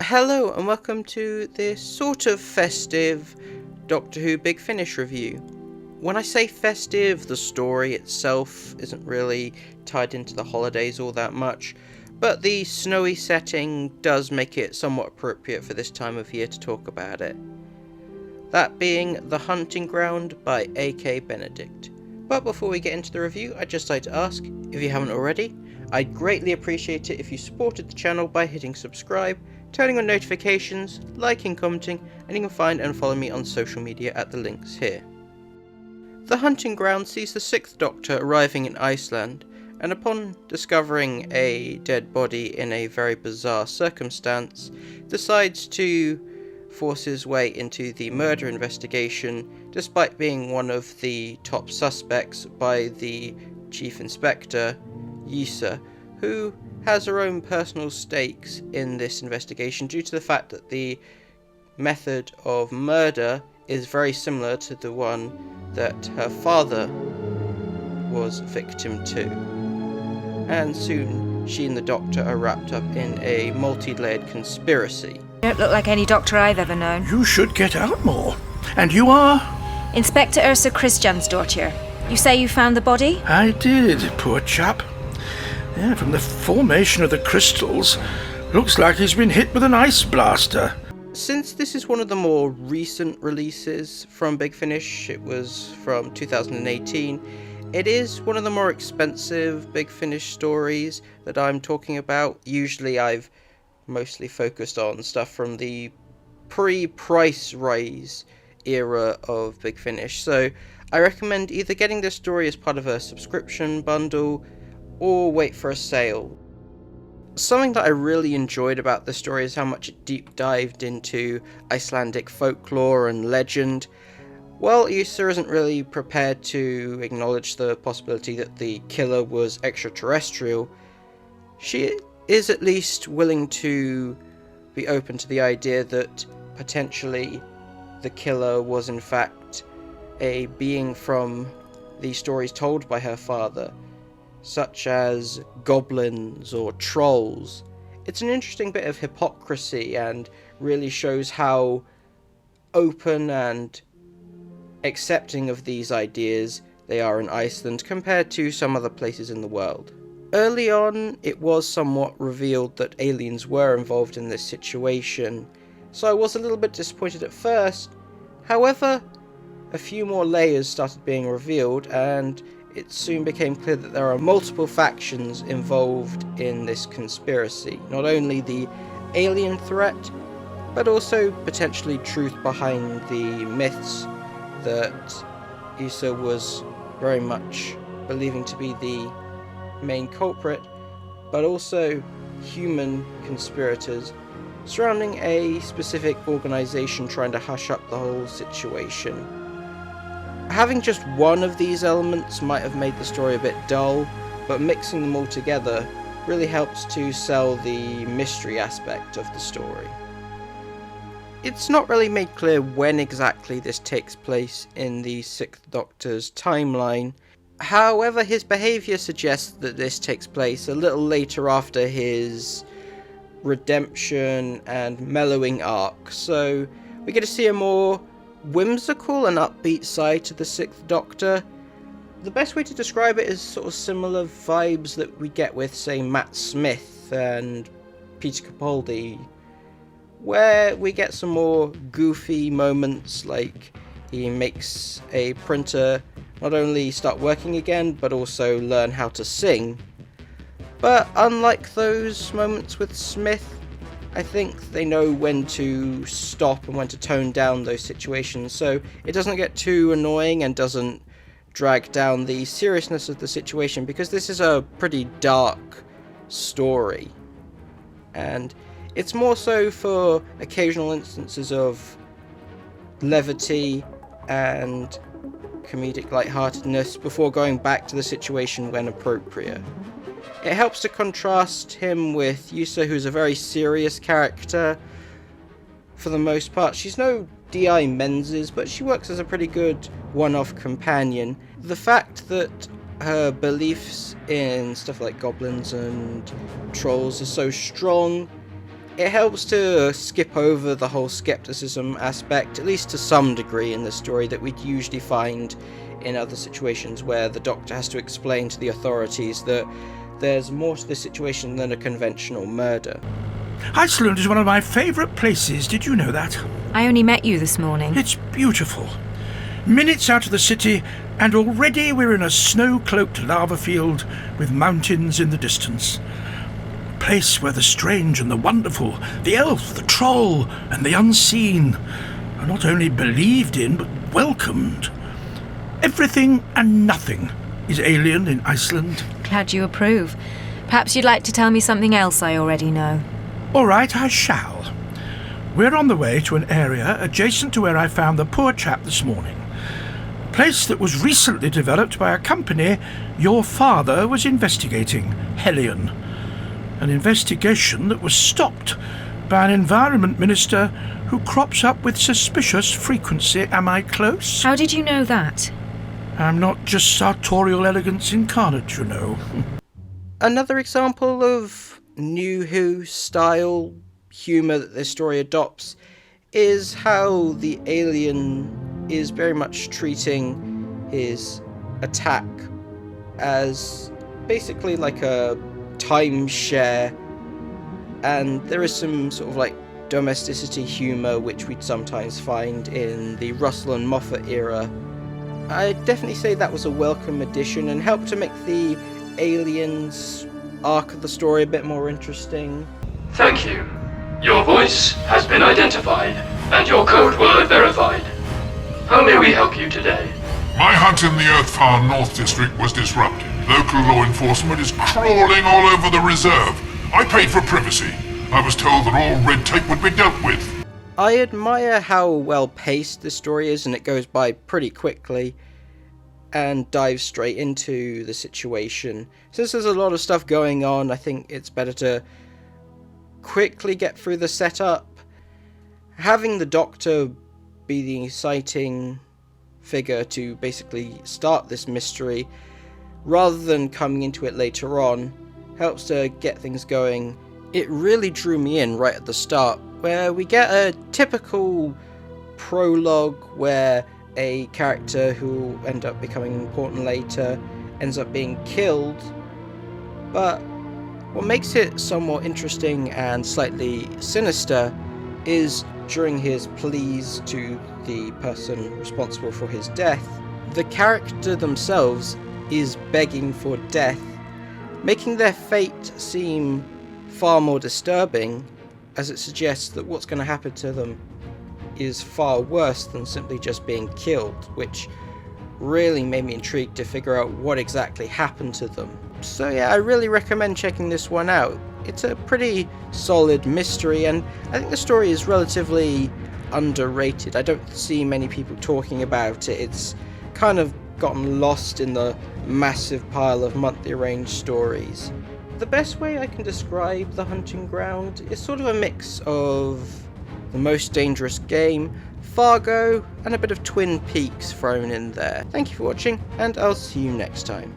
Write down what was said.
Hello and welcome to this sort of festive Doctor Who Big Finish review. When I say festive, the story itself isn't really tied into the holidays all that much, but the snowy setting does make it somewhat appropriate for this time of year to talk about it. That being The Hunting Ground by A.K. Benedict. But before we get into the review, I'd just like to ask, if you haven't already, I'd greatly appreciate it if you supported the channel by hitting subscribe, turning on notifications, liking, commenting, and you can find and follow me on social media at the links here. The Hunting Ground sees the 6th Doctor arriving in Iceland, and upon discovering a dead body in a very bizarre circumstance, decides to force his way into the murder investigation, despite being one of the top suspects by the Chief Inspector, Ysa, who has her own personal stakes in this investigation due to the fact that the method of murder is very similar to the one that her father was victim to. And soon she and the Doctor are wrapped up in a multi-layered conspiracy. You don't look like any doctor I've ever known. You should get out more. And you are? Inspector Ursa Christian's daughter. You say you found the body? I did, poor chap. Yeah, from the formation of the crystals, looks like he's been hit with an ice blaster. Since this is one of the more recent releases from Big Finish, it was from 2018, it is one of the more expensive Big Finish stories that I'm talking about. Usually I've mostly focused on stuff from the pre-price raise era of Big Finish, so I recommend either getting this story as part of a subscription bundle or wait for a sale. Something that I really enjoyed about this story is how much it deep dived into Icelandic folklore and legend. While Ysa isn't really prepared to acknowledge the possibility that the killer was extraterrestrial, she is at least willing to be open to the idea that potentially the killer was in fact a being from the stories told by her father, such as goblins or trolls. It's an interesting bit of hypocrisy and really shows how open and accepting of these ideas they are in Iceland compared to some other places in the world. Early on, it was somewhat revealed that aliens were involved in this situation, so I was a little bit disappointed at first. However, a few more layers started being revealed, and it soon became clear that there are multiple factions involved in this conspiracy. Not only the alien threat, but also potentially truth behind the myths that Ysa was very much believing to be the main culprit, but also human conspirators surrounding a specific organization trying to hush up the whole situation. Having just one of these elements might have made the story a bit dull, but mixing them all together really helps to sell the mystery aspect of the story. It's not really made clear when exactly this takes place in the 6th Doctor's timeline. However, his behaviour suggests that this takes place a little later after his redemption and mellowing arc, so we get to see a more whimsical and upbeat side to the 6th Doctor. The best way to describe it is sort of similar vibes that we get with, say, Matt Smith and Peter Capaldi, where we get some more goofy moments, like he makes a printer not only start working again, but also learn how to sing. But unlike those moments with Smith, I think they know when to stop and when to tone down those situations, so it doesn't get too annoying and doesn't drag down the seriousness of the situation, because this is a pretty dark story. And it's more so for occasional instances of levity and comedic lightheartedness before going back to the situation when appropriate. It helps to contrast him with Ysa, who's a very serious character for the most part. She's no D.I. Menzies, but she works as a pretty good one-off companion. The fact that her beliefs in stuff like goblins and trolls are so strong It helps to skip over the whole skepticism aspect, at least to some degree in the story, that we'd usually find in other situations where the Doctor has to explain to the authorities that there's more to this situation than a conventional murder. Iceland is one of my favourite places, did you know that? I only met you this morning. It's beautiful. Minutes out of the city, and already we're in a snow-cloaked lava field with mountains in the distance. A place where the strange and the wonderful, the elf, the troll, and the unseen are not only believed in, but welcomed. Everything and nothing is alien in Iceland. Glad you approve. Perhaps you'd like to tell me something else I already know. All right, I shall. We're on the way to an area adjacent to where I found the poor chap this morning. A place that was recently developed by a company your father was investigating, Hellion. An investigation that was stopped by an environment minister who crops up with suspicious frequency. Am I close? How did you know that? I'm not just sartorial elegance incarnate, you know. Another example of New Who style humour that this story adopts is how the alien is very much treating his attack as basically like a timeshare, and there is some sort of like domesticity humour which we'd sometimes find in the Russell and Moffat era. I'd definitely say that was a welcome addition and helped to make the aliens arc of the story a bit more interesting. Thank you. Your voice has been identified, and your code word verified. How may we help you today? My hunt in the Earthfar North District was disrupted. Local law enforcement is crawling all over the reserve. I paid for privacy. I was told that all red tape would be dealt with. I admire how well paced this story is, and it goes by pretty quickly and dives straight into the situation. Since there's a lot of stuff going on, I think it's better to quickly get through the setup. Having the Doctor be the inciting figure to basically start this mystery, rather than coming into it later on, helps to get things going. It really drew me in right at the start, where we get a typical prologue where a character who will end up becoming important later ends up being killed, but what makes it somewhat interesting and slightly sinister is during his pleas to the person responsible for his death, the character themselves is begging for death, making their fate seem far more disturbing, as it suggests that what's going to happen to them is far worse than simply just being killed, which really made me intrigued to figure out what exactly happened to them. So yeah, I really recommend checking this one out. It's a pretty solid mystery, and I think the story is relatively underrated. I don't see many people talking about it. It's kind of gotten lost in the massive pile of monthly range stories. The best way I can describe The Hunting Ground is sort of a mix of The Most Dangerous Game, Fargo, and a bit of Twin Peaks thrown in there. Thank you for watching, and I'll see you next time.